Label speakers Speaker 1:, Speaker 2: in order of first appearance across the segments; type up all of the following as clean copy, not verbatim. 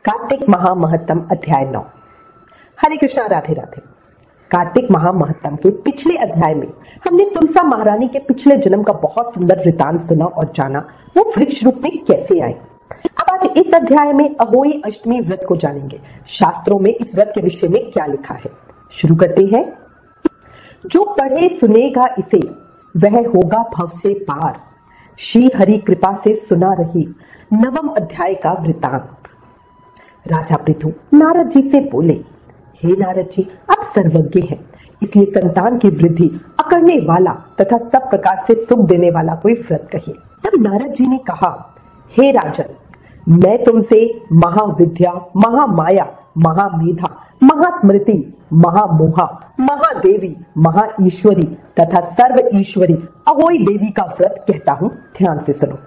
Speaker 1: कार्तिक महामहत्तम अध्याय 9। हरे कृष्णा, राधे राधे। कार्तिक महामहत्तम के पिछले अध्याय में हमने तुलसा महारानी के पिछले जन्म का बहुत सुंदर वृतांत सुना और जाना वो वृक्ष रूप में कैसे आए। अब आज इस अध्याय में अहोई अष्टमी व्रत को जानेंगे। शास्त्रों में इस व्रत के विषय में क्या लिखा है, शुरू करते हैं। जो पढ़े सुनेगा इसे वह होगा भव से पार, श्री हरि कृपा से सुना रही नवम अध्याय का वृतांत। राजा पृथु नारद जी से बोले, हे नारद जी, आप सर्वज्ञ हैं, इसलिए संतान की वृद्धि अकरने वाला तथा सब प्रकार से सुख देने वाला कोई व्रत कहिए। तब नारद जी ने कहा, हे राजन, मैं तुमसे महाविद्या, महामाया, महामेधा, महास्मृति, महामोहा, महादेवी, महाईश्वरी तथा सर्व ईश्वरी अहोई देवी का व्रत कहता हूँ, ध्यान से सुनो।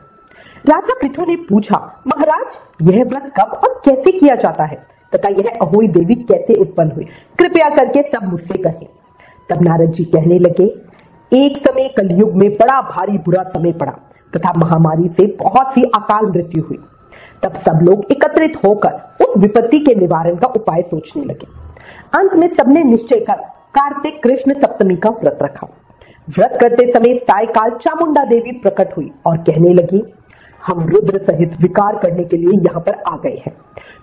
Speaker 1: राजा पृथु ने पूछा, महाराज, यह व्रत कब और कैसे किया जाता है तथा यह अहोई देवी कैसे उत्पन्न हुई, कृपया करके सब मुझसे कहें। तब नारद जी कहने लगे, एक समय कलयुग में बड़ा भारी बुरा समय पड़ा तथा महामारी से बहुत सी अकाल मृत्यु हुई। तब सब लोग एकत्रित होकर उस विपत्ति के निवारण का उपाय सोचने लगे। अंत में सबने निश्चय कर कार्तिक कृष्ण सप्तमी का व्रत रखा। व्रत करते समय सायकाल चामुंडा देवी प्रकट हुई और कहने लगी, हम रुद्र सहित विकार करने के लिए यहाँ पर आ गए हैं,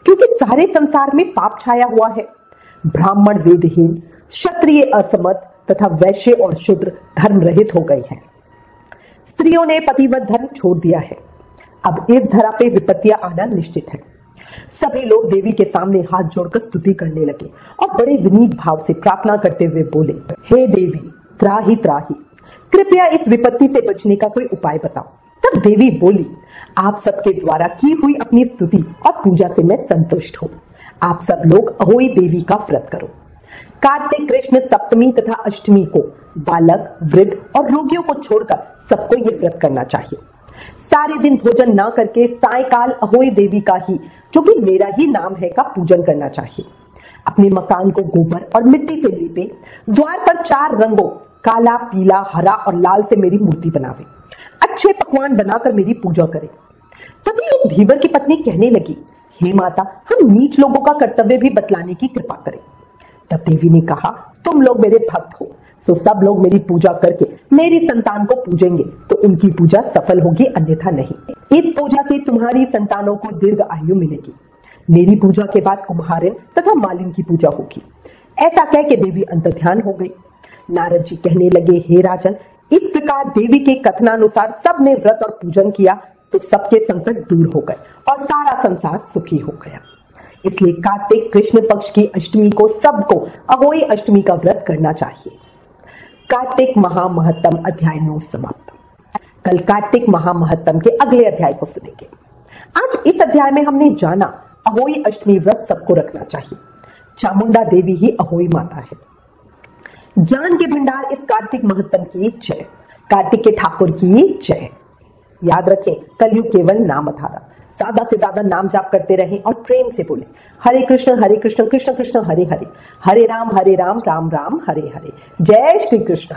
Speaker 1: क्योंकि सारे संसार में पाप छाया हुआ है। ब्राह्मण वेदहीन, क्षत्रिय असमर्थ तथा वैश्य और शूद्र धर्म रहित हो गए हैं। स्त्रियों ने पतिव्रत धर्म छोड़ दिया है। अब इस धरा पे विपत्तियां आना निश्चित है। सभी लोग देवी के सामने हाथ जोड़कर स्तुति करने लगे और बड़े विनीत भाव से प्रार्थना करते हुए बोले, हे देवी, त्राहि त्राहि, कृपया इस विपत्ति से बचने का कोई उपाय बताओ। तब देवी बोली, आप सबके द्वारा की हुई अपनी स्तुति और पूजा से मैं संतुष्ट हूँ। आप सब लोग अहोई देवी का व्रत करो। कार्तिक कृष्ण सप्तमी तथा अष्टमी को बालक, वृद्ध और रोगियों को छोड़कर सबको ये व्रत करना चाहिए। सारे दिन भोजन ना करके सायकाल अहोई देवी का ही, जो कि मेरा ही नाम है, का पूजन करना चाहिए। अपने मकान को गोबर और मिट्टी से लीपे, द्वार पर 4 रंगों काला, पीला, हरा और लाल से मेरी मूर्ति बनावे। अच्छे पकवान बनाकर मेरी पूजा करें। तभी एक धीवर की पत्नी कहने लगी, हे माता, हम नीच लोगों का कर्तव्य भी बतलाने की कृपा करें। तब देवी ने कहा, तुम लोग मेरे भक्त हो, तो सब लोग मेरी पूजा करके मेरी संतान को पूजेंगे तो उनकी पूजा सफल होगी, अन्यथा नहीं। इस पूजा से तुम्हारी संतानों को दीर्घ आयु मिलेगी। मेरी पूजा के बाद कुम्हारिन तथा मालिन की पूजा होगी। ऐसा कह के देवी अंतर्ध्यान हो गई। नारद जी कहने लगे, हे राजन, इस प्रकार देवी के कथनानुसार सबने व्रत और पूजन किया तो सबके संकट दूर हो गए और सारा संसार सुखी हो गया। इसलिए कार्तिक कृष्ण पक्ष की अष्टमी को सबको अहोई अष्टमी का व्रत करना चाहिए। कार्तिक महामहत्तम अध्याय 9 समाप्त। कल कार्तिक महामहत्तम के अगले अध्याय को सुनेंगे। आज इस अध्याय में हमने जाना अहोई अष्टमी व्रत सबको रखना चाहिए। चामुंडा देवी ही अहोई माता है। ज्ञान के भंडार इस कार्तिक महत्तम की जय। कार्तिक के ठाकुर की जय। याद रखें, कलयुग केवल नाम अधारा। ज्यादा से ज्यादा नाम जाप करते रहें और प्रेम से बोले, हरे कृष्ण कृष्ण कृष्ण हरे हरे, हरे राम राम राम हरे हरे। जय श्री कृष्ण।